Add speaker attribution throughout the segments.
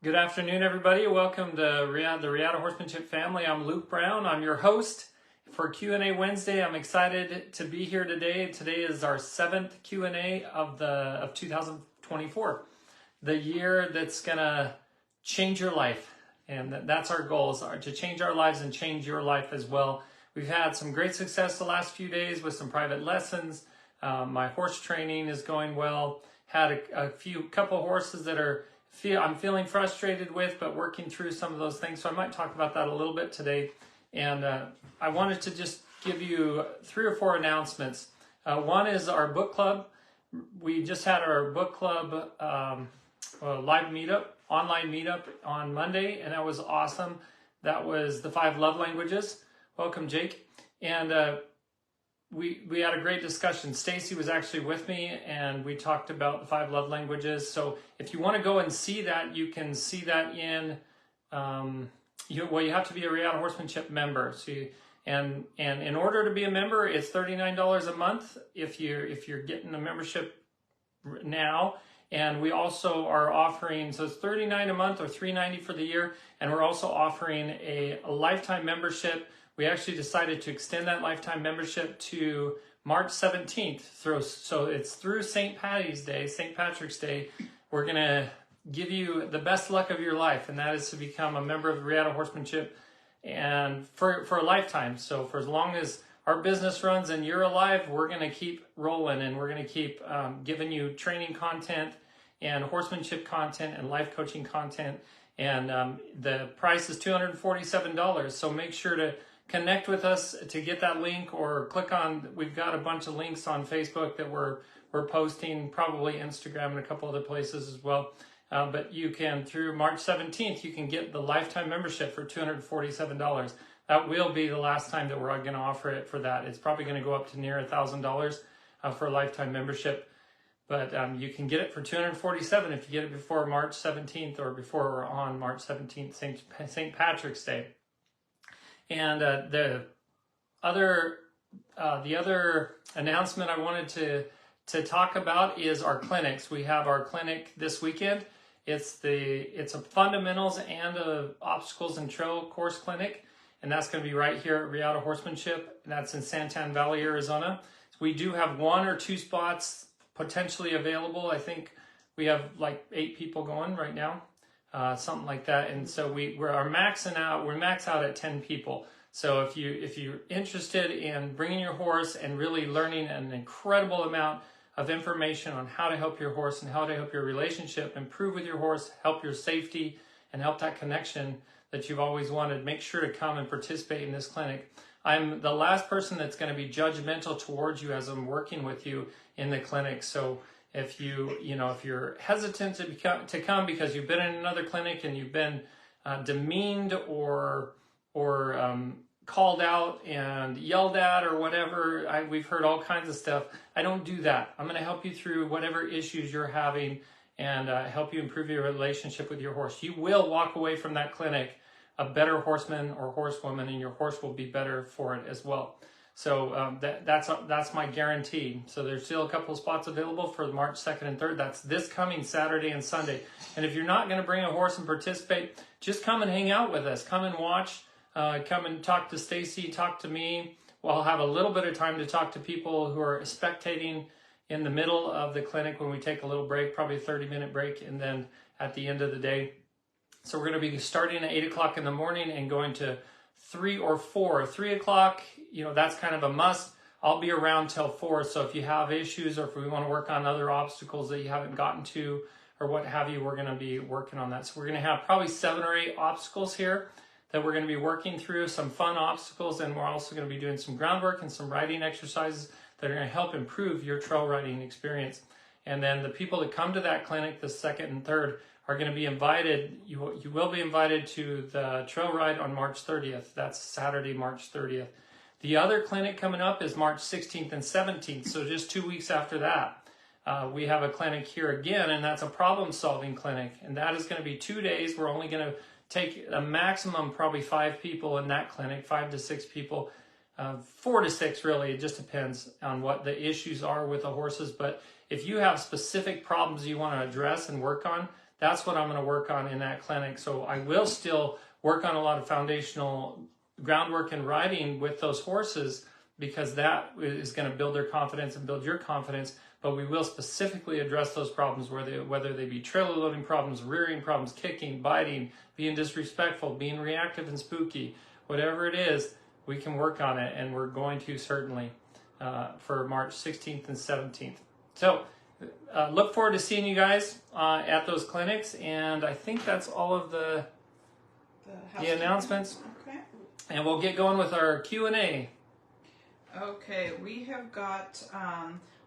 Speaker 1: Good afternoon, everybody. Welcome to the Reata Horsemanship family. I'm Luke Brown. I'm your host for Q&A Wednesday. I'm excited to be here today. Today is our 7th Q&A of 2024, the year that's gonna change your life, and that's our goal, is to change our lives and change your life as well. We've had some great success the last few days with some private lessons. My horse training is going well. Had a couple horses that I'm feeling frustrated with, but working through some of those things. So I might talk about that a little bit today. And I wanted to just give you 3 or 4 announcements. One is our book club. We just had our book club live meetup, online meetup on Monday, and that was awesome. That was the 5 love languages. Welcome, Jake. And we had a great discussion. Stacy was actually with me, and we talked about the 5 love languages. So if you want to go and see that, you can see that in, you have to be a Reata Horsemanship member. So and in order to be a member, it's $39 a month if you're getting a membership now. And we also are offering, so it's $39 a month or $390 for the year, and we're also offering a lifetime membership. We actually decided to extend that lifetime membership to March 17th. So it's through St. Patrick's Day. We're going to give you the best luck of your life, and that is to become a member of Reata Horsemanship and for a lifetime. So for as long as our business runs and you're alive, we're going to keep rolling, and we're going to keep giving you training content and horsemanship content and life coaching content. And the price is $247. So make sure to connect with us to get that link, or click on, we've got a bunch of links on Facebook that we're posting, probably Instagram and a couple other places as well. But you can, through March 17th, you can get the lifetime membership for $247. That will be the last time that we're going to offer it for that. It's probably going to go up to near $1,000 for a lifetime membership. But you can get it for $247 if you get it before March 17th or before or on March 17th, St. Patrick's Day. And the other announcement I wanted to talk about is our clinics. We have our clinic this weekend. It's a fundamentals and a obstacles and trail course clinic, and that's going to be right here at Reata Horsemanship, and that's in Santan Valley, Arizona. So we do have 1 or 2 spots potentially available. I think we have like 8 people going right now. Something like that, and so we're max out at 10 people. So if you're interested in bringing your horse and really learning an incredible amount of information on how to help your horse and how to help your relationship improve with your horse, help your safety, and help that connection that you've always wanted, make sure to come and participate in this clinic. I'm the last person that's going to be judgmental towards you as I'm working with you in the clinic. So if you're hesitant to come because you've been in another clinic and you've been demeaned or called out and yelled at or whatever, we've heard all kinds of stuff. I don't do that. I'm going to help you through whatever issues you're having and help you improve your relationship with your horse. You will walk away from that clinic a better horseman or horsewoman, and your horse will be better for it as well. So that's my guarantee. So there's still a couple of spots available for March 2nd and 3rd. That's this coming Saturday and Sunday. And if you're not going to bring a horse and participate, just come and hang out with us. Come and watch. Come and talk to Stacy. Talk to me. We'll have a little bit of time to talk to people who are spectating in the middle of the clinic when we take a little break, probably a 30-minute break, and then at the end of the day. So we're going to be starting at 8 o'clock in the morning and going to 3 or 4. 3 o'clock, that's kind of a must. I'll be around till 4. So if you have issues or if we want to work on other obstacles that you haven't gotten to or what have you, we're going to be working on that. So we're going to have probably 7 or 8 obstacles here that we're going to be working through, some fun obstacles, and we're also going to be doing some groundwork and some riding exercises that are going to help improve your trail riding experience. And then the people that come to that clinic, the 2nd and 3rd, are going to be invited. You will be invited to the trail ride on March 30th. That's Saturday, March 30th. The other clinic coming up is March 16th and 17th. So just 2 weeks after that, we have a clinic here again, and that's a problem-solving clinic. And that is going to be 2 days. We're only going to take a maximum, probably 5 people in that clinic, 5 to 6 people, 4 to 6 really. It just depends on what the issues are with the horses. But if you have specific problems you want to address and work on, That's what I'm going to work on in that clinic. So I will still work on a lot of foundational groundwork and riding with those horses, because that is going to build their confidence and build your confidence. But we will specifically address those problems, whether they be trailer loading problems, rearing problems, kicking, biting, being disrespectful, being reactive and spooky, whatever it is, we can work on it, and we're going to certainly for March 16th and 17th. So look forward to seeing you guys at those clinics, and I think that's all of the announcements.
Speaker 2: Okay.
Speaker 1: And we'll get going with our Q&A.
Speaker 2: Okay, we have got,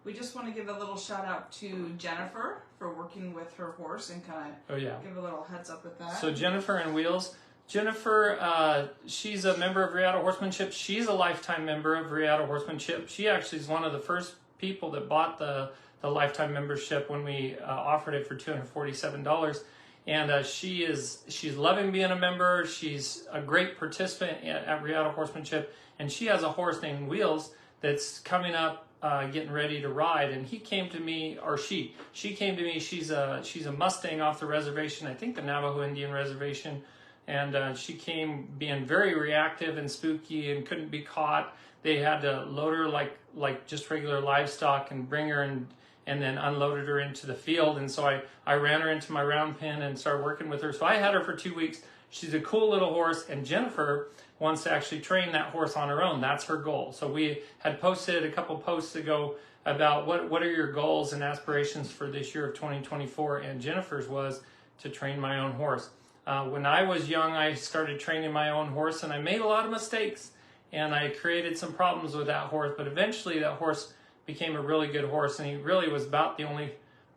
Speaker 2: we just want to give a little shout out to Jennifer for working with her horse and kind of give a little heads up with that.
Speaker 1: So Jennifer and Wheels. Jennifer, she's a member of Reata Horsemanship. She's a lifetime member of Reata Horsemanship. She actually is one of the first people that bought the lifetime membership when we offered it for $247. And she's loving being a member. She's a great participant at Reata Horsemanship. And she has a horse named Wheels that's coming up, getting ready to ride. And he came to me, or she came to me. She's a Mustang off the reservation, I think the Navajo Indian Reservation. And she came being very reactive and spooky and couldn't be caught. They had to load her like just regular livestock and bring her and then unloaded her into the field. And so I ran her into my round pen and started working with her. So I had her for 2 weeks. She's a cool little horse, and Jennifer wants to actually train that horse on her own. That's her goal. So we had posted a couple posts ago about what are your goals and aspirations for this year of 2024, and Jennifer's was to train my own horse. When I was young, I started training my own horse, and I made a lot of mistakes, and I created some problems with that horse, but eventually that horse became a really good horse, and he really was about the only,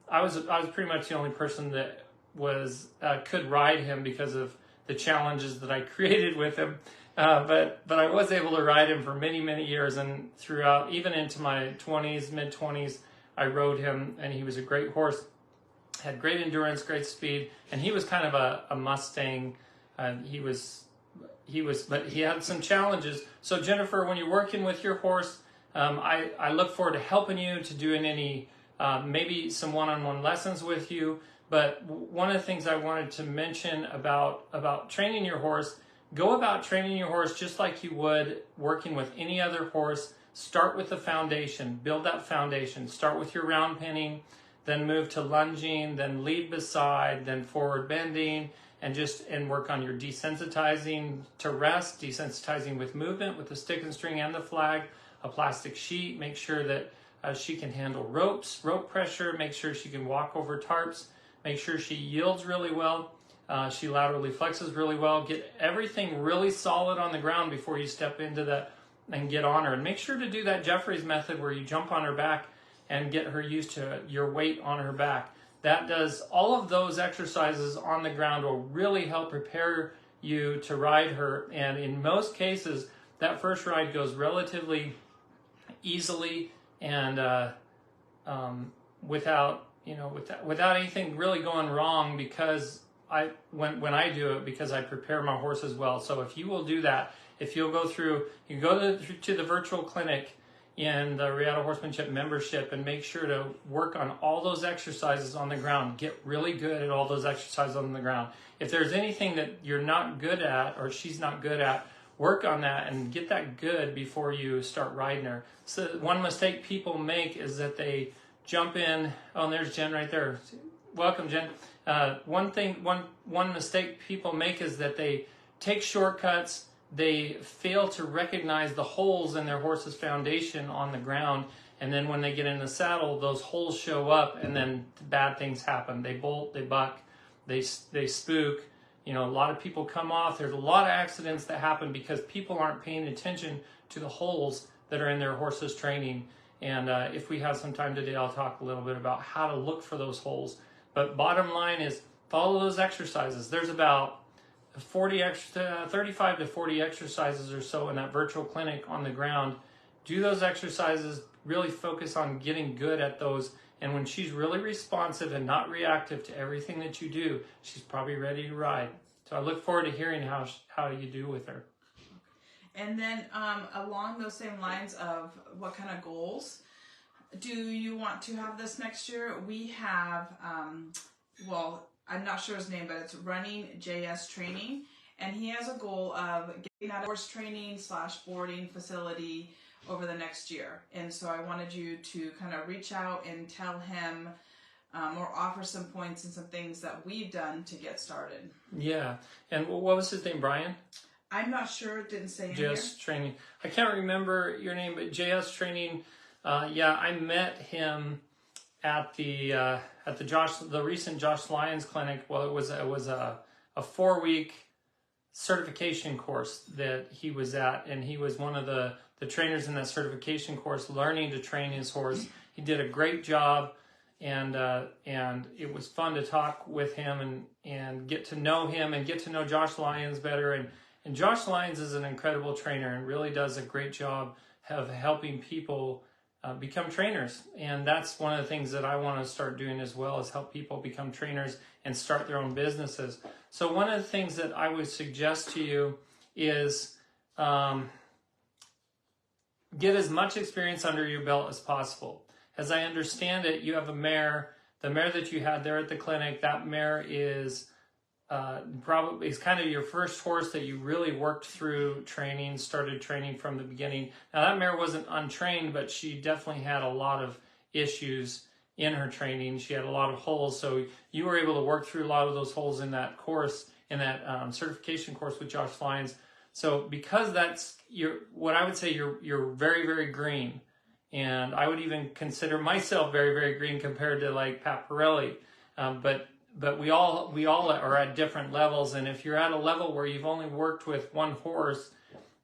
Speaker 1: I was pretty much the only person that was could ride him because of the challenges that I created with him. But I was able to ride him for many, many years, and throughout, even into my 20s, mid-20s, I rode him, and he was a great horse. Had great endurance, great speed, and he was kind of a Mustang. But he had some challenges. So Jennifer, when you're working with your horse, I look forward to helping you, to doing any, maybe some one-on-one lessons with you. But one of the things I wanted to mention about training your horse, go about training your horse just like you would working with any other horse. Start with the foundation, build that foundation. Start with your round penning, then move to lunging, then lead beside, then forward bending, and work on your desensitizing to rest, desensitizing with movement, with the stick and string and the flag, a plastic sheet. Make sure that she can handle rope pressure, make sure she can walk over tarps, make sure she yields really well, she laterally flexes really well. Get everything really solid on the ground before you step into that and get on her. And make sure to do that Jeffrey's method where you jump on her back and get her used to your weight on her back. That does, all of those exercises on the ground will really help prepare you to ride her. And in most cases, that first ride goes relatively easily and without anything really going wrong, because when I do it, because I prepare my horse as well. So if you will do that, if you'll go through, you go to the virtual clinic in the Reata Horsemanship membership and make sure to work on all those exercises on the ground. Get really good at all those exercises on the ground. If there's anything that you're not good at or she's not good at, work on that and get that good before you start riding her. So one mistake people make is that they jump in. Oh, and there's Jen right there. Welcome, Jen. One mistake people make is that they take shortcuts. They fail to recognize the holes in their horse's foundation on the ground, and then when they get in the saddle, those holes show up, and then bad things happen. They bolt, they buck, they spook. A lot of people come off. There's a lot of accidents that happen because people aren't paying attention to the holes that are in their horse's training. And if we have some time today, I'll talk a little bit about how to look for those holes. But bottom line is follow those exercises. There's about 35 to 40 exercises or so in that virtual clinic on the ground. Do those exercises, really focus on getting good at those, and when she's really responsive and not reactive to everything that you do, she's probably ready to ride. So I look forward to hearing how you do with her.
Speaker 2: And then along those same lines of what kind of goals do you want to have this next year? We have, I'm not sure his name, but it's Running JS Training. And he has a goal of getting out of horse training / boarding facility over the next year. And so I wanted you to kind of reach out and tell him or offer some points and some things that we've done to get started.
Speaker 1: Yeah. And what was his name, Brian?
Speaker 2: I'm not sure. It didn't say in here.
Speaker 1: JS Training. I can't remember your name, but JS Training. Yeah, I met him at the recent Josh Lyons clinic. Well, it was a 4-week certification course that he was at, and he was one of the trainers in that certification course, learning to train his horse. He did a great job, and it was fun to talk with him and get to know him and get to know Josh Lyons better. And Josh Lyons is an incredible trainer and really does a great job of helping people become trainers. And that's one of the things that I want to start doing as well, is help people become trainers and start their own businesses. So one of the things that I would suggest to you is get as much experience under your belt as possible. As I understand it, you have a mare. The mare that you had there at the clinic, that mare is probably is kind of your first horse that you really worked through training, started training from the beginning. Now that mare wasn't untrained, but she definitely had a lot of issues in her training. She had a lot of holes, so you were able to work through a lot of those holes in that course, in that certification course with Josh Lyons. So because that's what I would say, you're very, very green, and I would even consider myself very, very green compared to like Pat Pirelli, but we all are at different levels. And if you're at a level where you've only worked with one horse,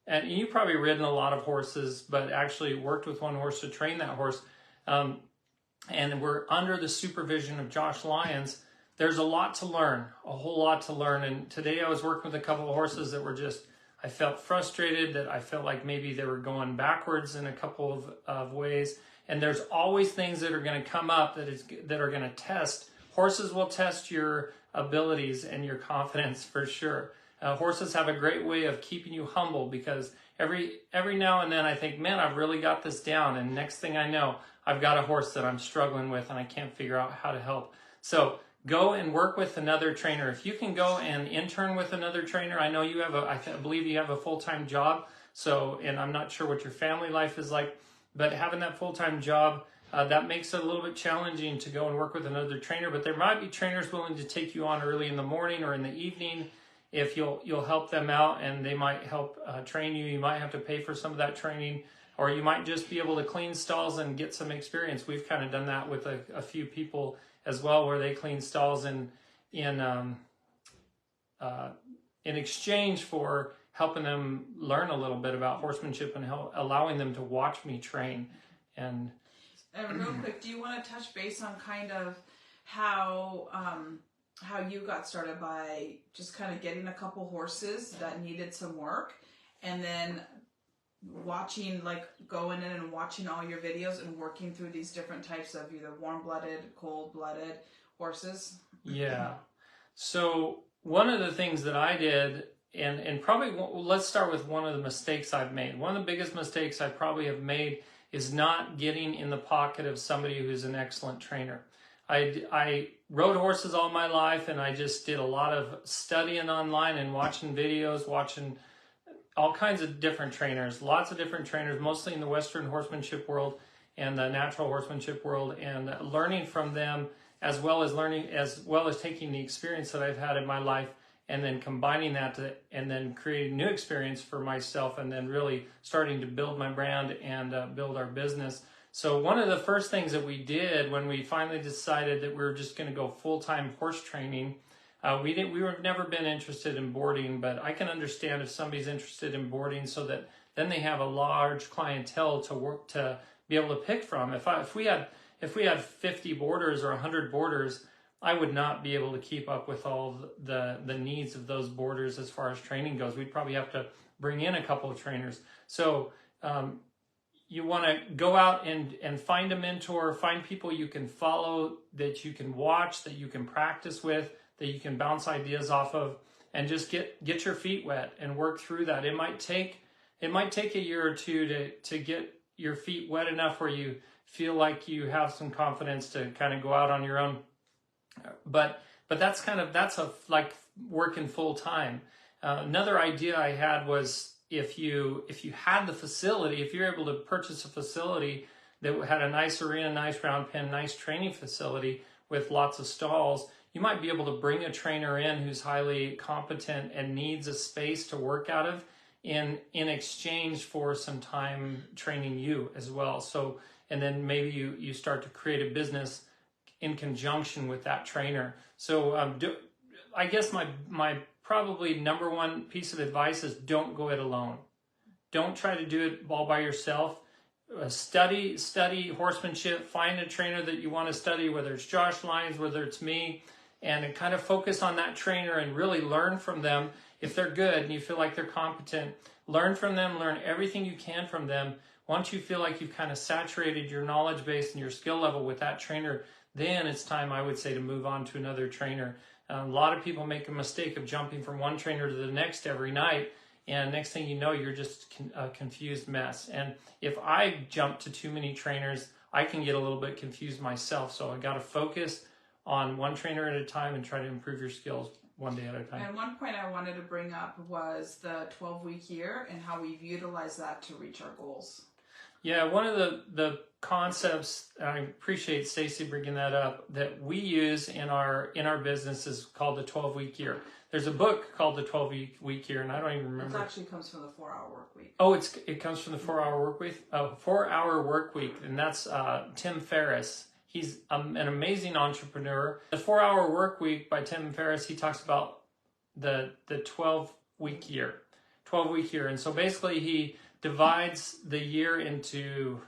Speaker 1: and you've probably ridden a lot of horses, but actually worked with one horse to train that horse, and we're under the supervision of Josh Lyons, there's a lot to learn, a whole lot to learn. And today I was working with a couple of horses that were just, I felt frustrated, that I felt like maybe they were going backwards in a couple of ways. And there's always things that are going to come up that are going to test. Horses will test your abilities and your confidence for sure. Horses have a great way of keeping you humble, because every now and then I think, man, I've really got this down. And next thing I know, I've got a horse that I'm struggling with and I can't figure out how to help. So go and work with another trainer. If you can go and intern with another trainer, I know you have I believe you have a full-time job. So, and I'm not sure what your family life is like, but having that full-time job, that makes it a little bit challenging to go and work with another trainer. But there might be trainers willing to take you on early in the morning or in the evening if you'll help them out, and they might help train you. You might have to pay for some of that training, or you might just be able to clean stalls and get some experience. We've kind of done that with a few people as well, where they clean stalls in exchange for helping them learn a little bit about horsemanship and allowing them to watch me train. And
Speaker 2: real quick, do you want to touch base on kind of how you got started by just kind of getting a couple horses that needed some work, and then watching, like going in and watching all your videos and working through these different types of either warm-blooded, cold-blooded horses?
Speaker 1: Yeah. So one of the things that I did, and probably let's start with one of the mistakes I've made. One of the biggest mistakes I probably have made is not getting in the pocket of somebody who's an excellent trainer. I rode horses all my life, and I just did a lot of studying online and watching videos, watching all kinds of different trainers, lots of different trainers, mostly in the Western horsemanship world and the natural horsemanship world, and learning from them, as well as taking the experience that I've had in my life and then combining that and then creating new experience for myself, and then really starting to build my brand and build our business. So one of the first things that we did when we finally decided that we were just going to go full-time horse training, we were never been interested in boarding, but I can understand if somebody's interested in boarding, so that then they have a large clientele to be able to pick from. If we had 50 boarders or 100 boarders, I would not be able to keep up with all the needs of those boarders as far as training goes. We'd probably have to bring in a couple of trainers. So you want to go out and find a mentor, find people you can follow, that you can watch, that you can practice with, that you can bounce ideas off of, and just get your feet wet and work through that. It might take a year or two to get your feet wet enough where you feel like you have some confidence to kind of go out on your own. But but that's like working full time. Another idea I had was if you had the facility, if you're able to purchase a facility that had a nice arena, nice round pen, nice training facility with lots of stalls, you might be able to bring a trainer in who's highly competent and needs a space to work out of in exchange for some time training you as well. So, and then maybe you start to create a business in conjunction with that trainer. So I guess my probably number one piece of advice is don't go it alone. Don't try to do it all by yourself. Study horsemanship, find a trainer that you want to study, whether it's Josh Lyons, whether it's me, and kind of focus on that trainer and really learn from them. If they're good and you feel like they're competent, learn from them, learn everything you can from them. Once you feel like you've kind of saturated your knowledge base and your skill level with that trainer, then it's time, I would say, to move on to another trainer. A lot of people make a mistake of jumping from one trainer to the next every night, and next thing you know, you're just a confused mess. And if I jump to too many trainers, I can get a little bit confused myself. So I got to focus on one trainer at a time and try to improve your skills one day at a time.
Speaker 2: And one point I wanted to bring up was the 12-week year and how we've utilized that to reach our goals.
Speaker 1: Yeah, one of the concepts, I appreciate Stacy bringing that up, that we use in our business is called the 12-week year. There's a book called the 12-week year, and I don't even remember.
Speaker 2: It actually comes from the 4-hour work week.
Speaker 1: Oh, it comes from the 4-hour work week. 4-hour work week, and that's Tim Ferriss. He's an amazing entrepreneur. The 4-hour work week by Tim Ferriss, he talks about the 12-week year. 12-week year, and so basically he divides the year into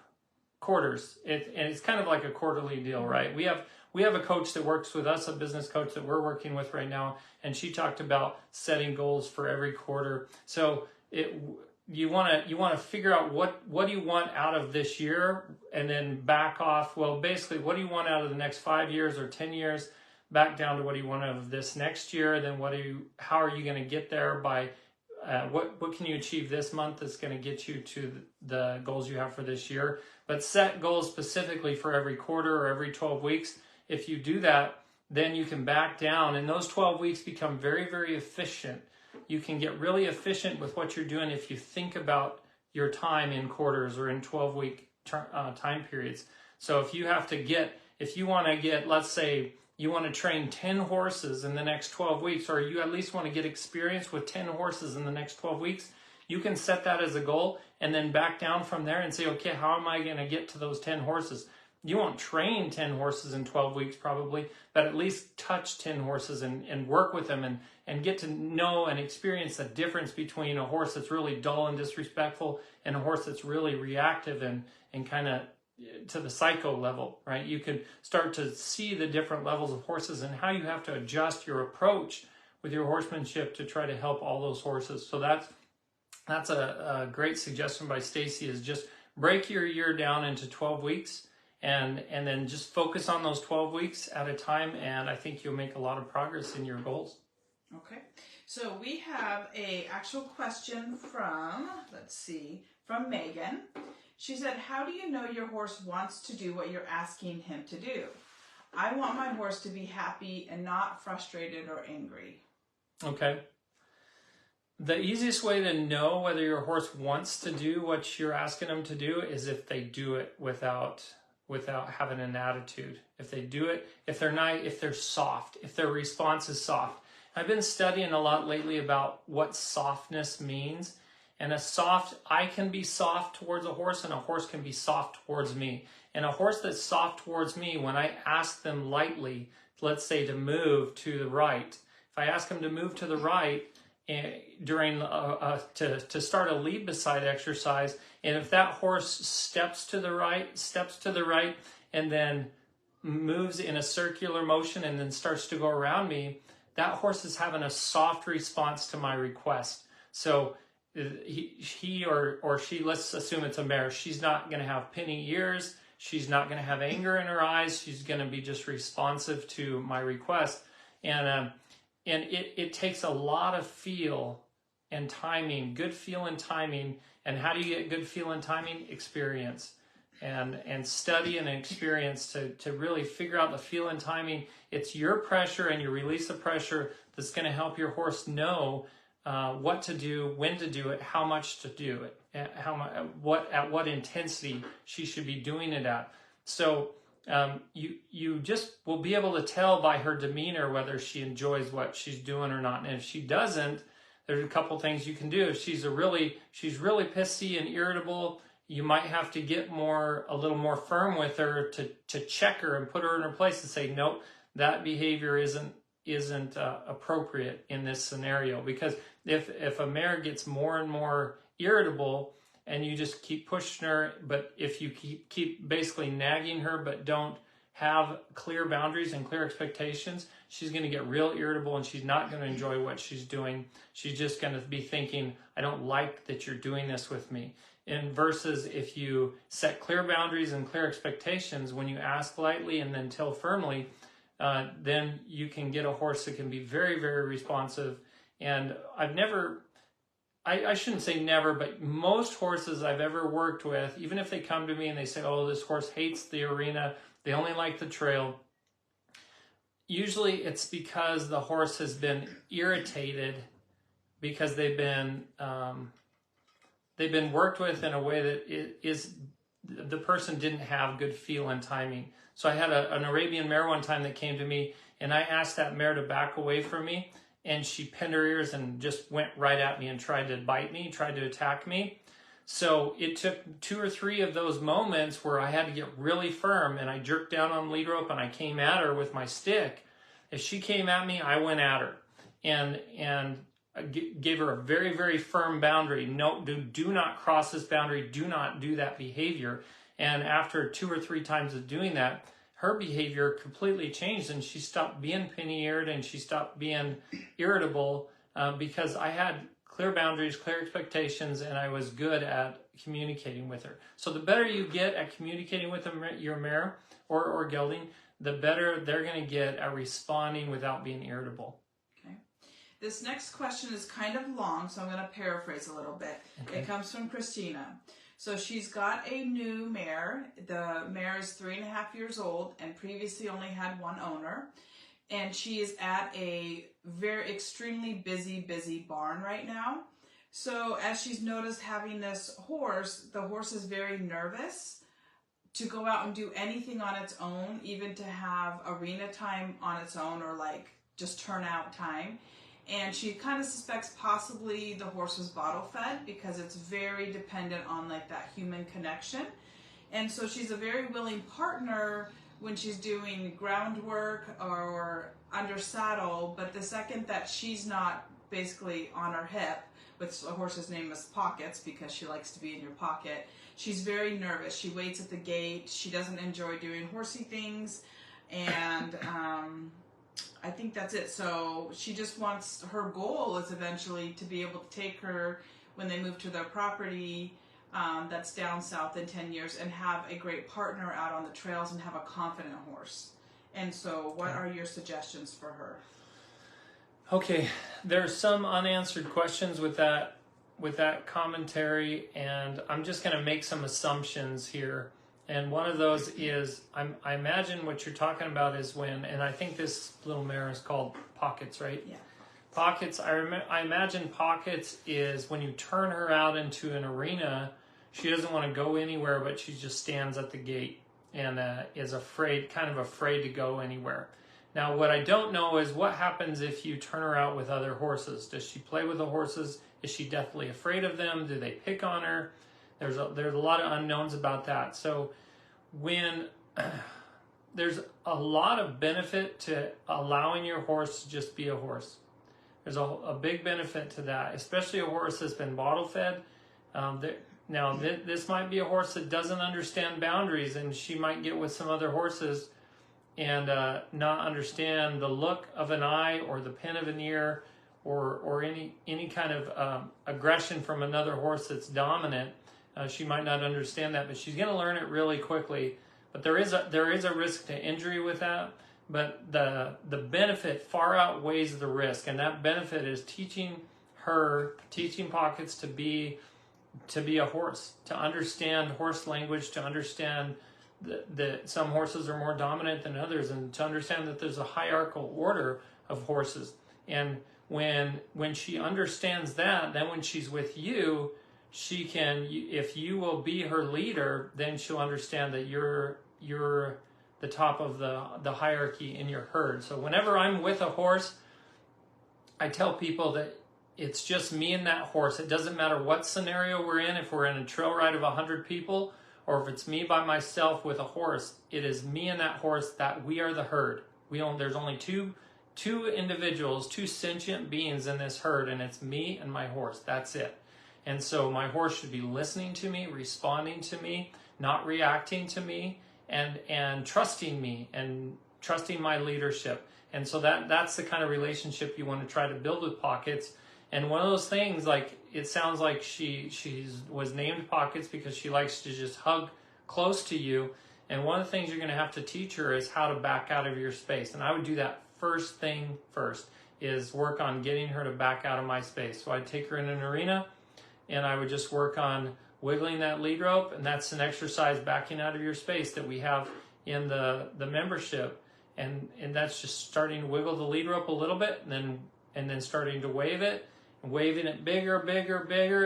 Speaker 1: quarters. And it's kind of like a quarterly deal, right? We have a coach that works with us, a business coach that we're working with right now, and she talked about setting goals for every quarter. So you want to figure out what do you want out of this year, and then back off. Well, basically, what do you want out of the next 5 years or 10 years? Back down to what do you want out of this next year? Then how are you going to get there by what can you achieve this month that's going to get you to the goals you have for this year? But set goals specifically for every quarter or every 12 weeks. If you do that, then you can back down, and those 12 weeks become very, very efficient. You can get really efficient with what you're doing if you think about your time in quarters or in 12-week time periods. So if you want to get, let's say, you want to train 10 horses in the next 12 weeks, or you at least want to get experience with 10 horses in the next 12 weeks, you can set that as a goal and then back down from there and say, okay, how am I going to get to those 10 horses? You won't train 10 horses in 12 weeks probably, but at least touch 10 horses and work with them and get to know and experience the difference between a horse that's really dull and disrespectful and a horse that's really reactive and kind of to the psycho level, right? You can start to see the different levels of horses and how you have to adjust your approach with your horsemanship to try to help all those horses. So that's a great suggestion by Stacy, is just break your year down into 12 weeks and then just focus on those 12 weeks at a time, and I think you'll make a lot of progress in your goals.
Speaker 2: Okay, so we have a actual question from Megan. She said, how do you know your horse wants to do what you're asking him to do? I want my horse to be happy and not frustrated or angry. Okay.
Speaker 1: The easiest way to know whether your horse wants to do what you're asking them to do is if they do it without having an attitude. If they do it, if they're soft, if their response is soft. I've been studying a lot lately about what softness means. And I can be soft towards a horse, and a horse can be soft towards me. And a horse that's soft towards me, when I ask them lightly, let's say to move to the right, if I ask them to move to the right during to start a lead beside exercise, and if that horse steps to the right, and then moves in a circular motion and then starts to go around me, that horse is having a soft response to my request. So he or she, let's assume it's a mare, she's not going to have pinny ears, she's not going to have anger in her eyes, she's going to be just responsive to my request. And it takes a lot of feel and timing, good feel and timing. And how do you get good feel and timing? Experience. and study and experience to really figure out the feel and timing. It's your pressure and your release of pressure that's going to help your horse know what to do, when to do it, how much to do it, at what intensity she should be doing it at. So you just will be able to tell by her demeanor whether she enjoys what she's doing or not. And if she doesn't, there's a couple things you can do. If she's really pissy and irritable, you might have to get a little more firm with her to check her and put her in her place and say, nope, that behavior isn't appropriate in this scenario. Because if a mare gets more and more irritable and you just keep pushing her, but if you keep basically nagging her but don't have clear boundaries and clear expectations, she's going to get real irritable and she's not going to enjoy what she's doing. She's just going to be thinking, I don't like that you're doing this with me. And versus if you set clear boundaries and clear expectations, when you ask lightly and then tell firmly, then you can get a horse that can be very, very responsive. And I shouldn't say never, but most horses I've ever worked with, even if they come to me and they say, oh, this horse hates the arena, they only like the trail, usually it's because the horse has been irritated because they've been worked with in a way that the person didn't have good feel and timing. So I had an Arabian mare one time that came to me, and I asked that mare to back away from me, and she pinned her ears and just went right at me and tried to bite me, tried to attack me. So it took 2 or 3 of those moments where I had to get really firm, and I jerked down on the lead rope and I came at her with my stick. If she came at me, I went at her and I gave her a very, very firm boundary. No, do not cross this boundary. Do not do that behavior. And after 2 or 3 times of doing that, her behavior completely changed, and she stopped being pinny-eared and she stopped being irritable because I had clear boundaries, clear expectations, and I was good at communicating with her. So the better you get at communicating with your mare or gelding, the better they're going to get at responding without being irritable.
Speaker 2: Okay. This next question is kind of long, so I'm going to paraphrase a little bit. Okay. It comes from Christina. So she's got a new mare. The mare is 3.5 years old and previously only had one owner. And she is at a extremely busy barn right now. So as she's noticed having this horse, the horse is very nervous to go out and do anything on its own, even to have arena time on its own or like just turnout time. And she kind of suspects possibly the horse was bottle fed because it's very dependent on like that human connection. And so she's a very willing partner when she's doing groundwork or under saddle, but the second that she's not basically on her hip, which the horse's name is Pockets because she likes to be in your pocket, she's very nervous. She waits at the gate. She doesn't enjoy doing horsey things. And I think that's it. So she just wants, her goal is eventually to be able to take her when they move to their property that's down south in 10 years and have a great partner out on the trails and have a confident horse. And so what are your suggestions for her?
Speaker 1: Okay, there's some unanswered questions with that commentary, and I'm just going to make some assumptions here. And one of those is, I imagine what you're talking about is when, and I think this little mare is called Pockets, right?
Speaker 2: Yeah.
Speaker 1: Pockets, I imagine Pockets is when you turn her out into an arena, she doesn't want to go anywhere, but she just stands at the gate and is kind of afraid to go anywhere. Now, what I don't know is what happens if you turn her out with other horses. Does she play with the horses? Is she deathly afraid of them? Do they pick on her? There's a lot of unknowns about that. So when there's a lot of benefit to allowing your horse to just be a horse. There's a big benefit to that, especially a horse that's been bottle fed. Now, this might be a horse that doesn't understand boundaries, and she might get with some other horses and not understand the look of an eye or the pin of an ear or any kind of aggression from another horse that's dominant. She might not understand that, but she's going to learn it really quickly. But there is a risk to injury with that. But the benefit far outweighs the risk, and that benefit is teaching Pockets to be be a horse, to understand horse language, to understand that some horses are more dominant than others, and to understand that there's a hierarchical order of horses. And when she understands that, then when she's with you, she can, if you will be her leader, then she'll understand that you're the top of the hierarchy in your herd. So whenever I'm with a horse, I tell people that it's just me and that horse. It doesn't matter what scenario we're in, if we're in a trail ride of 100 people, or if it's me by myself with a horse. It is me and that horse, that we are the herd. There's only two individuals, two sentient beings in this herd, and it's me and my horse. That's it. And so my horse should be listening to me, responding to me, not reacting to me, and trusting me and trusting my leadership. And so that's the kind of relationship you want to try to build with Pockets. And one of those things, like, it sounds like she was named Pockets because she likes to just hug close to you. And one of the things you're going to have to teach her is how to back out of your space. And I would do that first thing first, is work on getting her to back out of my space. So I'd take her in an arena, and I would just work on wiggling that lead rope. And that's an exercise, backing out of your space, that we have in the membership. And that's just starting to wiggle the lead rope a little bit, and then starting to wave it. Waving it bigger,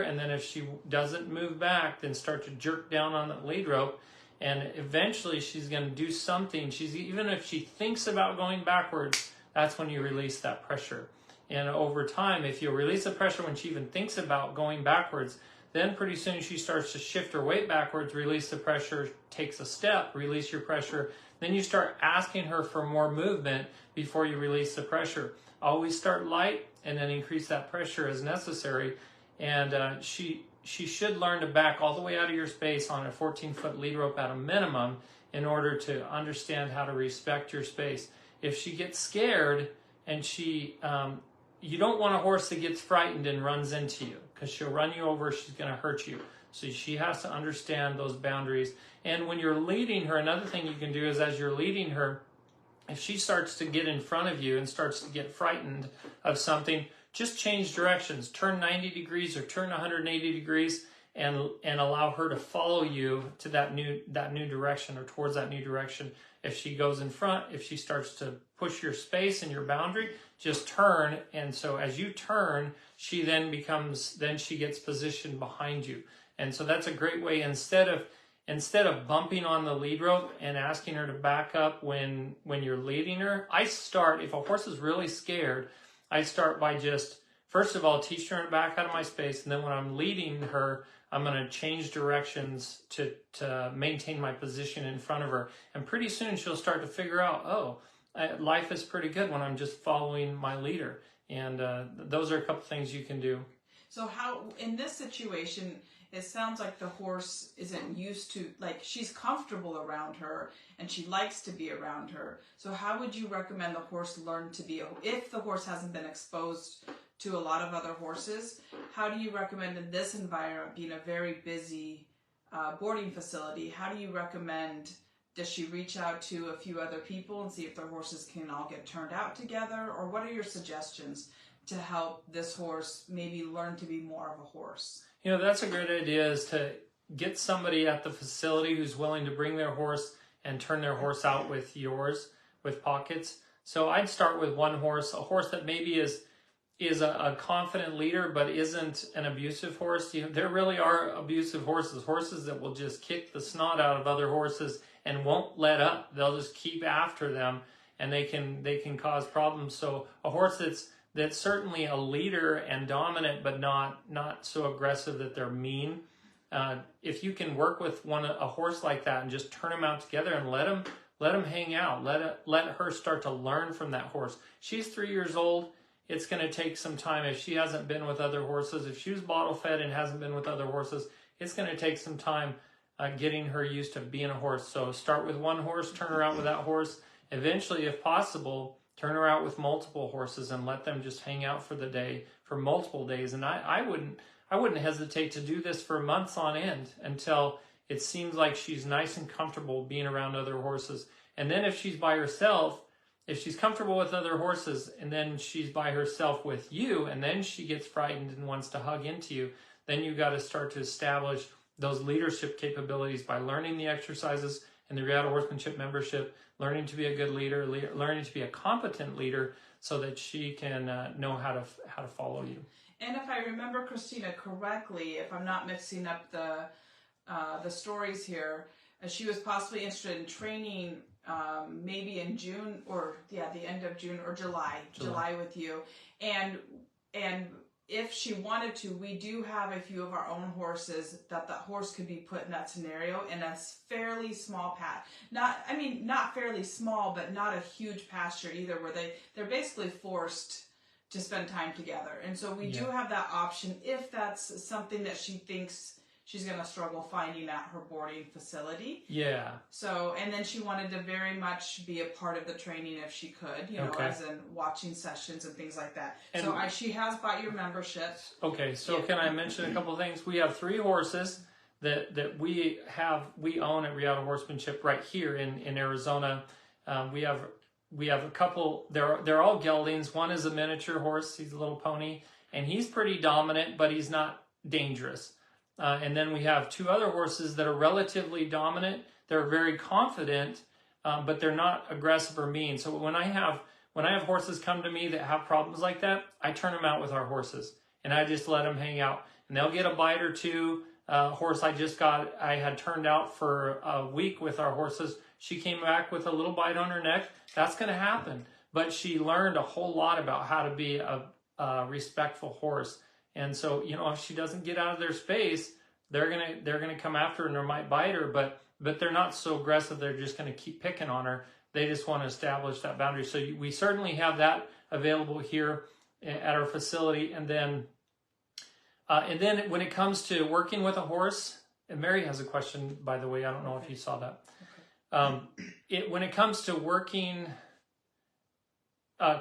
Speaker 1: and then if she doesn't move back, then start to jerk down on the lead rope, and eventually she's going to do something. Even if she thinks about going backwards, that's when you release that pressure. And over time, if you release the pressure when she even thinks about going backwards, then pretty soon she starts to shift her weight backwards, release the pressure, takes a step, release your pressure. Then you start asking her for more movement before you release the pressure. Always start light and then increase that pressure as necessary. And she should learn to back all the way out of your space on a 14-foot lead rope at a minimum in order to understand how to respect your space. If she gets scared, and you don't want a horse that gets frightened and runs into you, because she'll run you over, she's going to hurt you. So she has to understand those boundaries. And when you're leading her, another thing you can do is, as you're leading her, if she starts to get in front of you and starts to get frightened of something, just change directions. Turn 90 degrees or turn 180 degrees and allow her to follow you to that new direction, or towards that new direction. If she goes in front, if she starts to push your space and your boundary, just turn. And so as you turn, she gets positioned behind you. And so that's a great way, instead of bumping on the lead rope and asking her to back up when you're leading her, if a horse is really scared, I start by just, first of all, teaching her to back out of my space. And then when I'm leading her, I'm going to change directions to maintain my position in front of her. And pretty soon she'll start to figure out, life is pretty good when I'm just following my leader. And those are a couple things you can do.
Speaker 2: So how, in this situation, it sounds like the horse isn't used to, like, she's comfortable around her and she likes to be around her. So how would you recommend the horse learn to be, if the horse hasn't been exposed to a lot of other horses, how do you recommend, in this environment, being a very busy boarding facility, how do you recommend, does she reach out to a few other people and see if their horses can all get turned out together? Or what are your suggestions to help this horse maybe learn to be more of a horse?
Speaker 1: That's a great idea, is to get somebody at the facility who's willing to bring their horse and turn their horse out with yours, with Pockets. So I'd start with one horse, a horse that maybe is a confident leader but isn't an abusive horse. There really are abusive horses that will just kick the snot out of other horses and won't let up. They'll just keep after them, and they can cause problems. So a horse that's certainly a leader and dominant, but not so aggressive that they're mean. If you can work with a horse like that and just turn them out together and let them hang out, let her start to learn from that horse. She's 3 years old. It's going to take some time. If she hasn't been with other horses, if she was bottle fed and hasn't been with other horses, it's going to take some time getting her used to being a horse. So start with one horse, turn her out with that horse. Eventually, if possible, turn her out with multiple horses and let them just hang out for the day, for multiple days. And I wouldn't hesitate to do this for months on end until it seems like she's nice and comfortable being around other horses. And then if she's by herself, if she's comfortable with other horses and then she's by herself with you, and then she gets frightened and wants to hug into you, then you got to start to establish those leadership capabilities by learning the exercises and the Reata Horsemanship membership, learning to be a good leader, learning to be a competent leader, so that she can know how to follow you.
Speaker 2: And if I remember Christina correctly, if I'm not mixing up the stories here, she was possibly interested in training maybe in June, or the end of June or July with you. And if she wanted to, we do have a few of our own horses that the horse could be put in that scenario in a fairly small not fairly small, but not a huge pasture either, where they're basically forced to spend time together. And so we do have that option if that's something that she thinks she's going to struggle finding at her boarding facility.
Speaker 1: Yeah.
Speaker 2: So, and then she wanted to very much be a part of the training if she could, as in watching sessions and things like that. And so she has bought your membership. Okay, so
Speaker 1: can I mention a couple of things? We have 3 horses that we own at Reata Horsemanship right here in Arizona. We have a couple, they're all geldings. One is a miniature horse, he's a little pony, and he's pretty dominant, but he's not dangerous. And then we have 2 other horses that are relatively dominant. They're very confident, but they're not aggressive or mean. So when I have horses come to me that have problems like that, I turn them out with our horses, and I just let them hang out. And they'll get a bite or two. Horse I had turned out for a week with our horses. She came back with a little bite on her neck. That's going to happen. But she learned a whole lot about how to be a respectful horse. And so, if she doesn't get out of their space, they're gonna come after her, and they might bite her, but they're not so aggressive. They're just gonna keep picking on her. They just want to establish that boundary. So we certainly have that available here at our facility. And then when it comes to working with a horse, and Mary has a question, by the way. I don't know if you saw that. Okay. When it comes to working,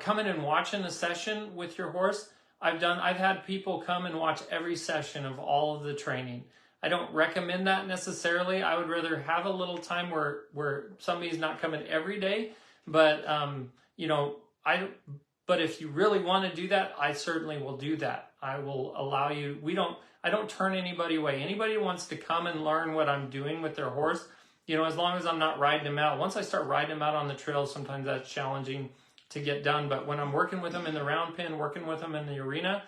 Speaker 1: coming and watching a session with your horse. I've had people come and watch every session of all of the training. I don't recommend that necessarily. I would rather have a little time where somebody's not coming every day. But, but if you really want to do that, I certainly will do that. I will allow you. I don't turn anybody away. Anybody who wants to come and learn what I'm doing with their horse, as long as I'm not riding them out. Once I start riding them out on the trail, sometimes that's challenging to get done. But when I'm working with them in the round pen, working with them in the arena,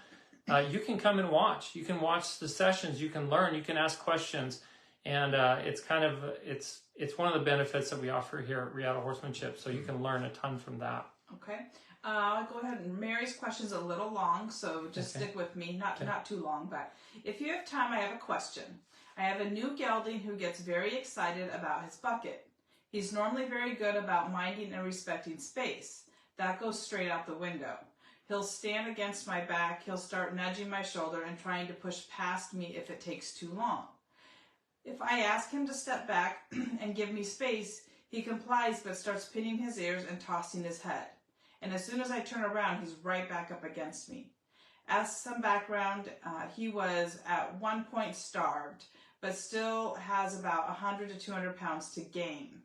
Speaker 1: you can come and watch. You can watch the sessions. You can learn. You can ask questions. And it's one of the benefits that we offer here at Reata Horsemanship. So you can learn a ton from that.
Speaker 2: Okay. I'll go ahead. Mary's question's a little long, so just stick with me. Not too long, but if you have time, I have a question. I have a new gelding who gets very excited about his bucket. He's normally very good about minding and respecting space. That goes straight out the window. He'll stand against my back. He'll start nudging my shoulder and trying to push past me if it takes too long. If I ask him to step back and give me space, he complies but starts pinning his ears and tossing his head. And as soon as I turn around, he's right back up against me. As some background, he was at one point starved, but still has about 100 to 200 pounds to gain.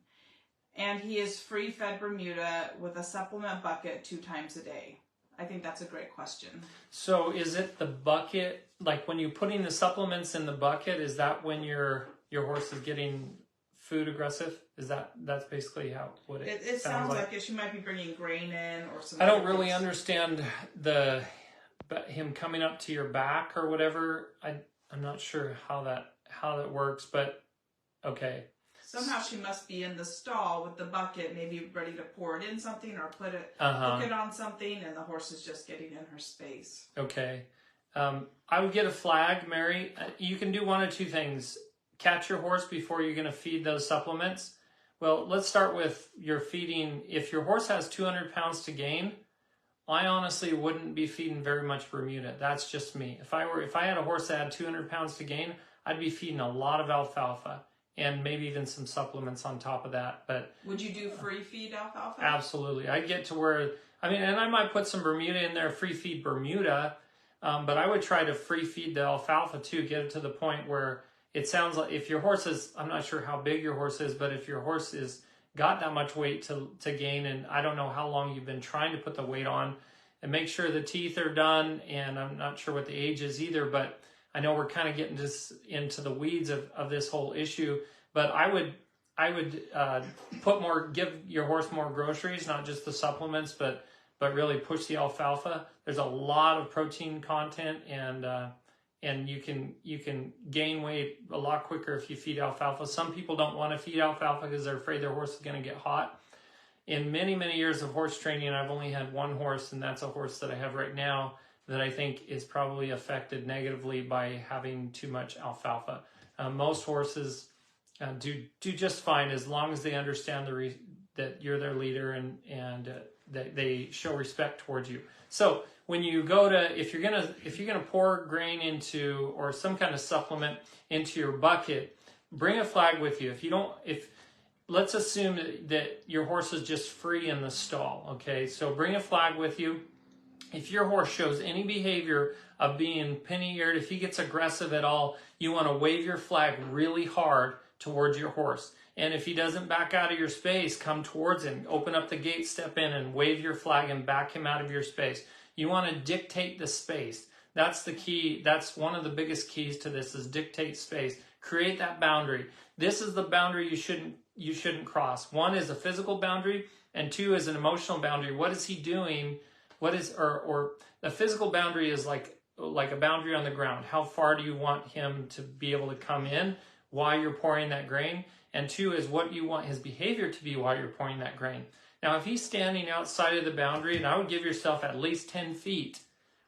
Speaker 2: And he is free-fed Bermuda with a supplement bucket 2 times a day. I think that's a great question. So
Speaker 1: is it the bucket, like when you're putting the supplements in the bucket, is that when your horse is getting food aggressive? That's basically what it
Speaker 2: sounds like it. She might be bringing grain in or something.
Speaker 1: I don't really understand him coming up to your back or whatever. I'm not sure how that works, but okay.
Speaker 2: Somehow she must be in the stall with the bucket, maybe ready to pour it in something or hook it on something, and the horse is just getting in her space. Okay. I would get a flag, Mary. You can do one of 2 things. Catch your horse before you're going to feed those supplements. Well, let's start with your feeding. If your horse has 200 pounds to gain, I honestly wouldn't be feeding very much Bermuda. That's just me. If I had a horse that had 200 pounds to gain, I'd be feeding a lot of alfalfa. And maybe even some supplements on top of that. But would you do free feed alfalfa?
Speaker 1: Absolutely. I'd get to where, and I might put some Bermuda in there, free feed Bermuda, but I would try to free feed the alfalfa too, get it to the point where it sounds like if your horse is, I'm not sure how big your horse is, but if your horse is got that much weight to gain, and I don't know how long you've been trying to put the weight on, and make sure the teeth are done, and I'm not sure what the age is either, but I know we're kind of getting just into the weeds of this whole issue, but I would give your horse more groceries, not just the supplements, but really push the alfalfa. There's a lot of protein content, and you can gain weight a lot quicker if you feed alfalfa. Some people don't want to feed alfalfa because they're afraid their horse is going to get hot. In many, many years of horse training, I've only had one horse, and that's a horse that I have right now that I think is probably affected negatively by having too much alfalfa. Most horses do just fine as long as they understand that you're their leader and that they show respect towards you. So when you go to, if you're gonna pour grain into or some kind of supplement into your bucket, bring a flag with you. Let's assume that your horse is just free in the stall. Okay, so bring a flag with you. If your horse shows any behavior of being pinny-eared, if he gets aggressive at all, you want to wave your flag really hard towards your horse. And if he doesn't back out of your space, come towards him. Open up the gate, step in, and wave your flag and back him out of your space. You want to dictate the space. That's the key. That's one of the biggest keys to this, is dictate space. Create that boundary. This is the boundary you shouldn't cross. One is a physical boundary, and two is an emotional boundary. What is he doing? Or the physical boundary is like a boundary on the ground. How far do you want him to be able to come in while you're pouring that grain? And two is what you want his behavior to be while you're pouring that grain. Now, if he's standing outside of the boundary, and I would give yourself at least 10 feet,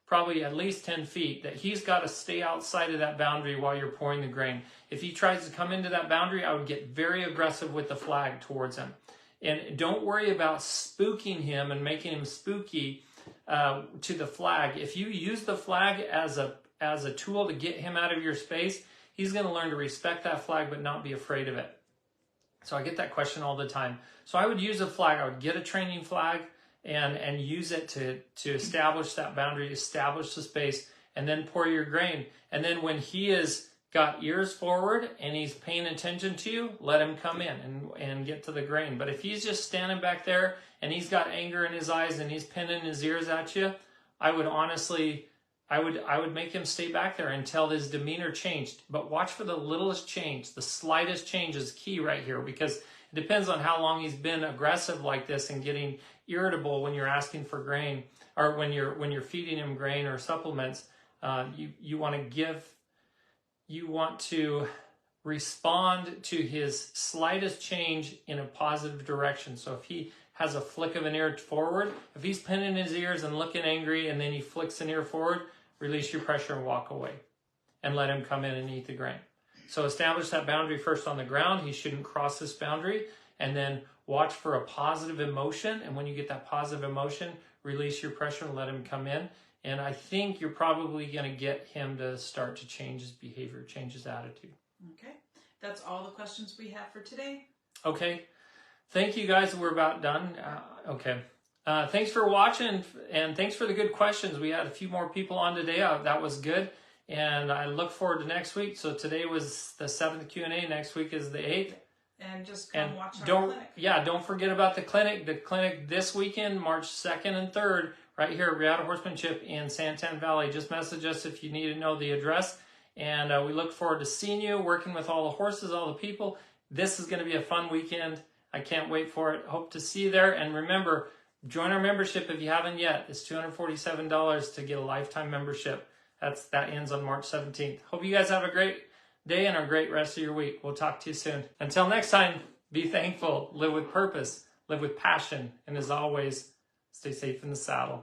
Speaker 1: probably at least 10 feet, that he's got to stay outside of that boundary while you're pouring the grain. If he tries to come into that boundary, I would get very aggressive with the flag towards him. And don't worry about spooking him and making him spooky to the flag. If you use the flag as a tool to get him out of your space, he's going to learn to respect that flag but not be afraid of it. So I get that question all the time. So I would use a flag. I would get a training flag and use it to establish that boundary, establish the space, and then pour your grain. And then when he has got ears forward and he's paying attention to you, let him come in and get to the grain. But if he's just standing back there and he's got anger in his eyes and he's pinning his ears at you, I would make him stay back there until his demeanor changed. But watch for the littlest change. The slightest change is key right here, because it depends on how long he's been aggressive like this and getting irritable when you're asking for grain, or when you're feeding him grain or supplements. You want to respond to his slightest change in a positive direction. So if he has a flick of an ear forward, if he's pinning his ears and looking angry and then he flicks an ear forward, release your pressure and walk away and let him come in and eat the grain. So establish that boundary first on the ground. He shouldn't cross this boundary, and then watch for a positive emotion. And when you get that positive emotion, release your pressure and let him come in. And I think you're probably going to get him to start to change his behavior, change his attitude.
Speaker 2: Okay. That's all the questions we have for today.
Speaker 1: Okay. Thank you, guys. We're about done. Okay. Thanks for watching, and thanks for the good questions. We had a few more people on today. That was good. And I look forward to next week. So today was the 7th Q&A. Next week is the 8th.
Speaker 2: And just come watch our clinic.
Speaker 1: Yeah, don't forget about the clinic. The clinic this weekend, March 2nd and 3rd, right here at Reata Horsemanship in Santan Valley. Just message us if you need to know the address. And we look forward to seeing you, working with all the horses, all the people. This is going to be a fun weekend. I can't wait for it. Hope to see you there. And remember, join our membership if you haven't yet. It's $247 to get a lifetime membership. That ends on March 17th. Hope you guys have a great day and a great rest of your week. We'll talk to you soon. Until next time, be thankful, live with purpose, live with passion, and as always, stay safe in the saddle.